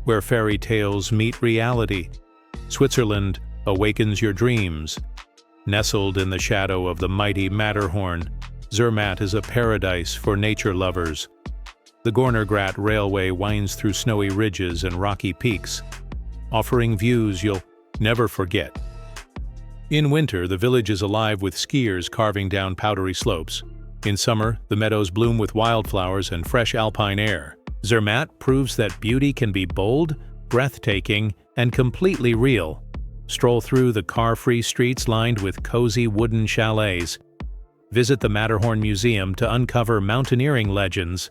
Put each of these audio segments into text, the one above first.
where fairy tales meet reality. Switzerland awakens your dreams. Nestled in the shadow of the mighty Matterhorn, Zermatt is a paradise for nature lovers. The Gornergrat Railway winds through snowy ridges and rocky peaks, offering views you'll never forget. In winter, the village is alive with skiers carving down powdery slopes. In summer, the meadows bloom with wildflowers and fresh alpine air. Zermatt proves that beauty can be bold, breathtaking, and completely real. Stroll through the car-free streets lined with cozy wooden chalets. Visit the Matterhorn Museum to uncover mountaineering legends.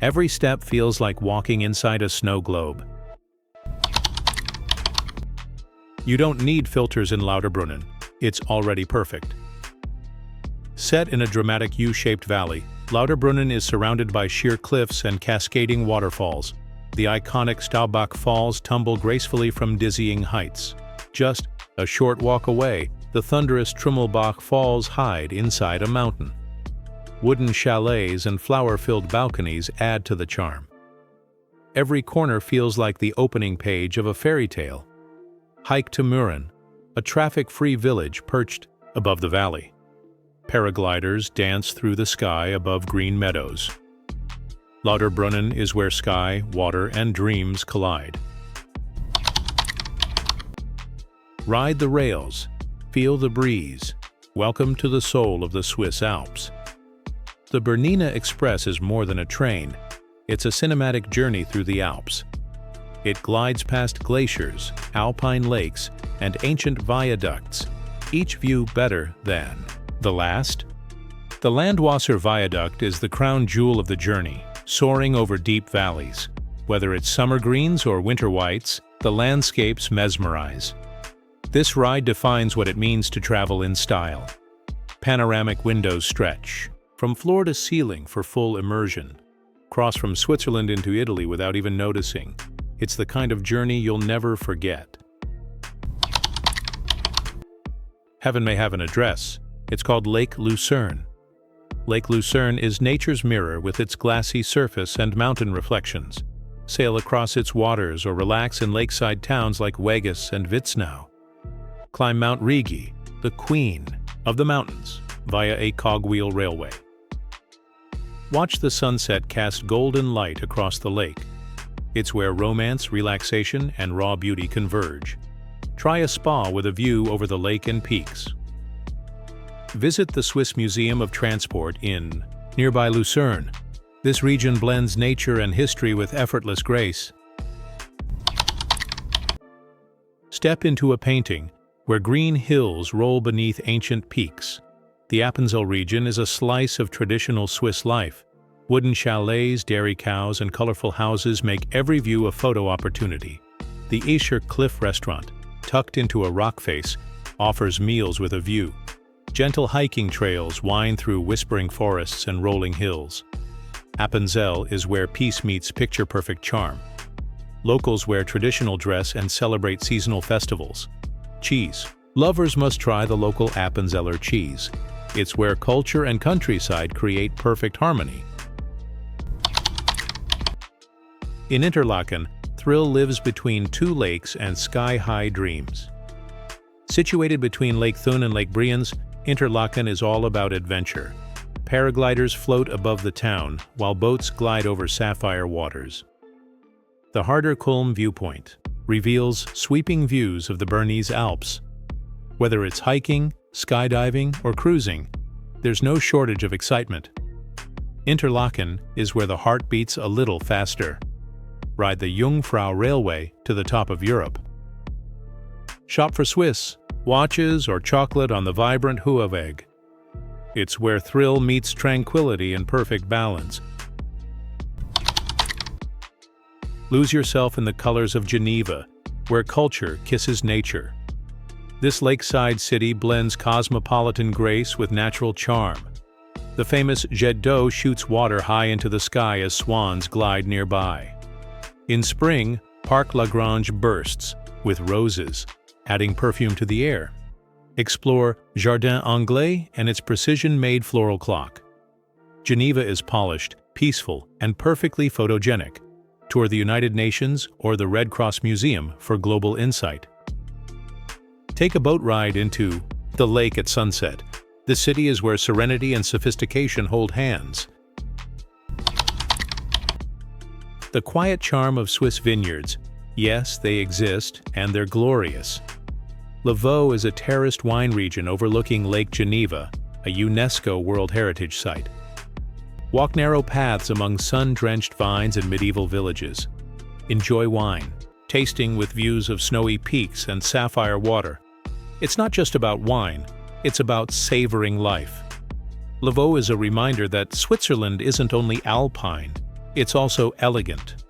Every step feels like walking inside a snow globe. You don't need filters in Lauterbrunnen. It's already perfect. Set in a dramatic U-shaped valley, Lauterbrunnen is surrounded by sheer cliffs and cascading waterfalls. The iconic Staubach Falls tumble gracefully from dizzying heights. Just a short walk away, the thunderous Trummelbach Falls hide inside a mountain. Wooden chalets and flower-filled balconies add to the charm. Every corner feels like the opening page of a fairy tale. Hike to Mürren, a traffic-free village perched above the valley. Paragliders dance through the sky above green meadows. Lauterbrunnen is where sky, water, and dreams collide. Ride the rails, feel the breeze. Welcome to the soul of the Swiss Alps. The Bernina Express is more than a train. It's a cinematic journey through the Alps. It glides past glaciers, alpine lakes, and ancient viaducts, each view better than the last. The Landwasser Viaduct is the crown jewel of the journey, soaring over deep valleys. Whether it's summer greens or winter whites, the landscapes mesmerize. This ride defines what it means to travel in style. Panoramic windows stretch from floor to ceiling for full immersion. Cross from Switzerland into Italy without even noticing. It's the kind of journey you'll never forget. Heaven may have an address. It's called Lake Lucerne. Lake Lucerne is nature's mirror with its glassy surface and mountain reflections. Sail across its waters or relax in lakeside towns like Weggis and Witznau. Climb Mount Rigi, the queen of the mountains, via a cogwheel railway. Watch the sunset cast golden light across the lake. It's where romance, relaxation, and raw beauty converge. Try a spa with a view over the lake and peaks. Visit the Swiss Museum of Transport in nearby Lucerne. This region blends nature and history with effortless grace. Step into a painting where green hills roll beneath ancient peaks. The Appenzell region is a slice of traditional Swiss life. Wooden chalets, dairy cows, and colorful houses make every view a photo opportunity. The Escher Cliff Restaurant, tucked into a rock face, offers meals with a view. Gentle hiking trails wind through whispering forests and rolling hills. Appenzell is where peace meets picture-perfect charm. Locals wear traditional dress and celebrate seasonal festivals. Cheese. Lovers must try the local Appenzeller cheese. It's where culture and countryside create perfect harmony. In Interlaken, thrill lives between two lakes and sky-high dreams. Situated between Lake Thun and Lake Brienz, Interlaken is all about adventure. Paragliders float above the town, while boats glide over sapphire waters. The Harder-Kulm viewpoint reveals sweeping views of the Bernese Alps. Whether it's hiking, skydiving, or cruising, there's no shortage of excitement. Interlaken is where the heart beats a little faster. Ride the Jungfrau Railway to the top of Europe. Shop for Swiss, watches, or chocolate on the vibrant Hoheweg. It's where thrill meets tranquility in perfect balance. Lose yourself in the colors of Geneva, where culture kisses nature. This lakeside city blends cosmopolitan grace with natural charm. The famous Jet d'eau shoots water high into the sky as swans glide nearby. In spring, Parc Lagrange bursts with roses, adding perfume to the air. Explore Jardin Anglais and its precision-made floral clock. Geneva is polished, peaceful, and perfectly photogenic. Tour the United Nations or the Red Cross Museum for global insight. Take a boat ride into the lake at sunset. The city is where serenity and sophistication hold hands. The quiet charm of Swiss vineyards. Yes, they exist, and they're glorious. Lavaux is a terraced wine region overlooking Lake Geneva, a UNESCO World Heritage Site. Walk narrow paths among sun-drenched vines and medieval villages. Enjoy wine, tasting with views of snowy peaks and sapphire water. It's not just about wine, it's about savoring life. Lavaux is a reminder that Switzerland isn't only alpine, it's also elegant.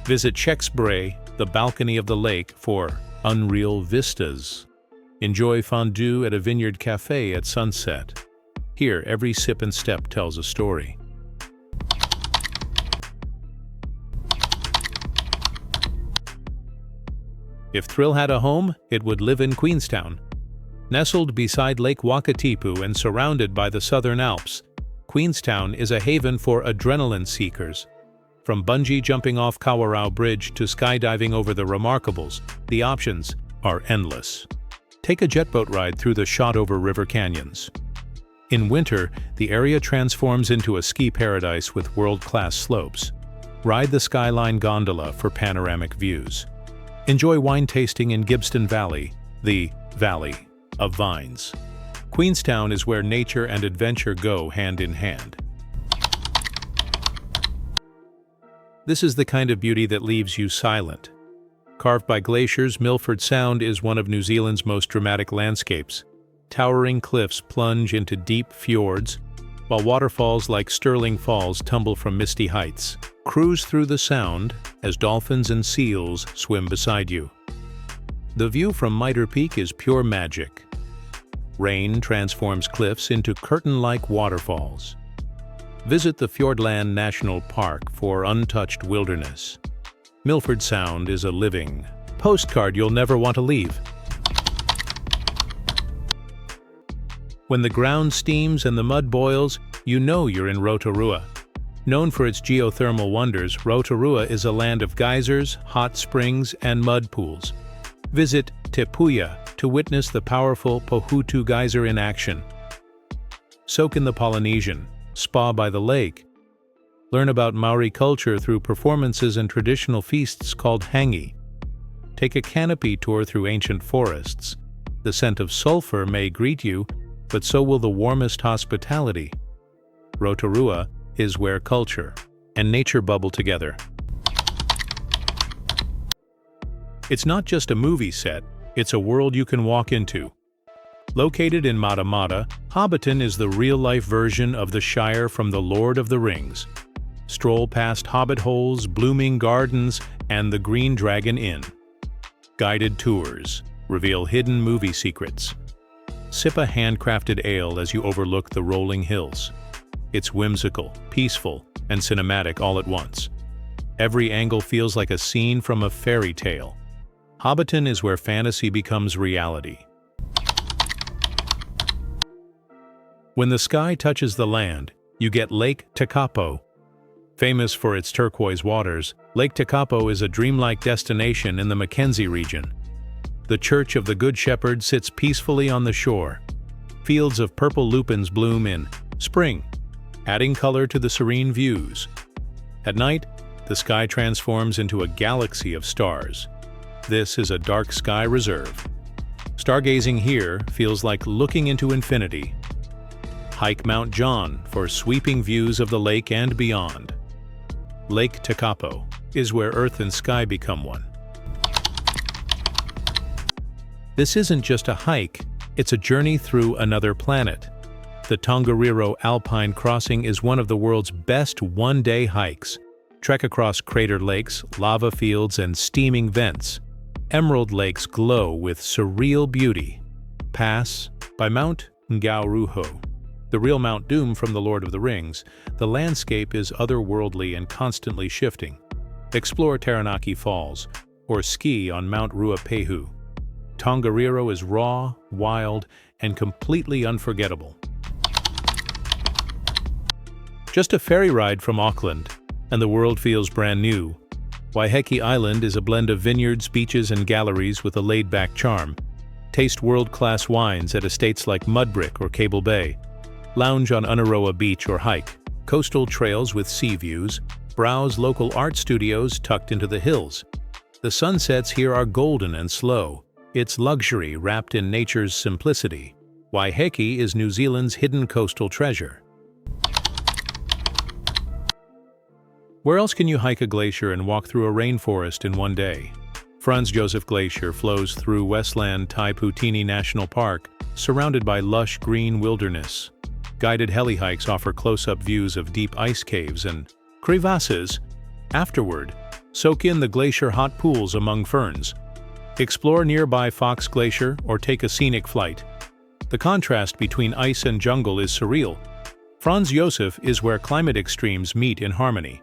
Visit Chexbray, the balcony of the lake, for unreal vistas. Enjoy fondue at a vineyard cafe at sunset. Here, every sip and step tells a story. If thrill had a home, it would live in Queenstown. Nestled beside Lake Wakatipu and surrounded by the Southern Alps, Queenstown is a haven for adrenaline seekers. From bungee jumping off Kawarau Bridge to skydiving over the Remarkables, the options are endless. Take a jet boat ride through the Shotover River canyons. In winter, the area transforms into a ski paradise with world-class slopes. Ride the Skyline gondola for panoramic views. Enjoy wine tasting in Gibston Valley, the Valley of Vines. Queenstown is where nature and adventure go hand in hand. This is the kind of beauty that leaves you silent. Carved by glaciers, Milford Sound is one of New Zealand's most dramatic landscapes. Towering cliffs plunge into deep fjords, while waterfalls like Stirling Falls tumble from misty heights. Cruise through the sound as dolphins and seals swim beside you. The view from Mitre Peak is pure magic. Rain transforms cliffs into curtain-like waterfalls. Visit the Fiordland National Park for untouched wilderness. Milford Sound is a living postcard you'll never want to leave. When the ground steams and the mud boils, you know you're in Rotorua. Known for its geothermal wonders, Rotorua is a land of geysers, hot springs, and mud pools. Visit Te Puia to witness the powerful Pohutu geyser in action. Soak in the Polynesian, spa by the lake. Learn about Maori culture through performances and traditional feasts called hangi. Take a canopy tour through ancient forests. The scent of sulfur may greet you, but so will the warmest hospitality. Rotorua is where culture and nature bubble together. It's not just a movie set, it's a world you can walk into. Located in Matamata, Hobbiton is the real-life version of the Shire from The Lord of the Rings. Stroll past hobbit holes, blooming gardens, and the Green Dragon Inn. Guided tours reveal hidden movie secrets. Sip a handcrafted ale as you overlook the rolling hills. It's whimsical, peaceful, and cinematic all at once. Every angle feels like a scene from a fairy tale. Hobbiton is where fantasy becomes reality. When the sky touches the land, you get Lake Tekapo. Famous for its turquoise waters, Lake Tekapo is a dreamlike destination in the Mackenzie region. The Church of the Good Shepherd sits peacefully on the shore. Fields of purple lupins bloom in spring, adding color to the serene views. At night, the sky transforms into a galaxy of stars. This is a dark sky reserve. Stargazing here feels like looking into infinity. Hike Mount John for sweeping views of the lake and beyond. Lake Tekapo is where earth and sky become one. This isn't just a hike, it's a journey through another planet. The Tongariro Alpine Crossing is one of the world's best one-day hikes. Trek across cratered lakes, lava fields, and steaming vents. Emerald lakes glow with surreal beauty. Pass by Mount Ngauruho, the real Mount Doom from The Lord of the Rings. The landscape is otherworldly and constantly shifting. Explore Taranaki Falls, or ski on Mount Ruapehu. Tongariro is raw, wild, and completely unforgettable. Just a ferry ride from Auckland, and the world feels brand new. Waiheke Island is a blend of vineyards, beaches, and galleries with a laid-back charm. Taste world-class wines at estates like Mudbrick or Cable Bay. Lounge on Unaroa Beach or hike coastal trails with sea views. Browse local art studios tucked into the hills. The sunsets here are golden and slow. It's luxury wrapped in nature's simplicity. Waiheke is New Zealand's hidden coastal treasure. Where else can you hike a glacier and walk through a rainforest in one day? Franz Josef Glacier flows through Westland Tai-Poutini National Park, surrounded by lush green wilderness. Guided heli-hikes offer close-up views of deep ice caves and crevasses. Afterward, soak in the glacier hot pools among ferns. Explore nearby Fox Glacier or take a scenic flight. The contrast between ice and jungle is surreal. Franz Josef is where climate extremes meet in harmony.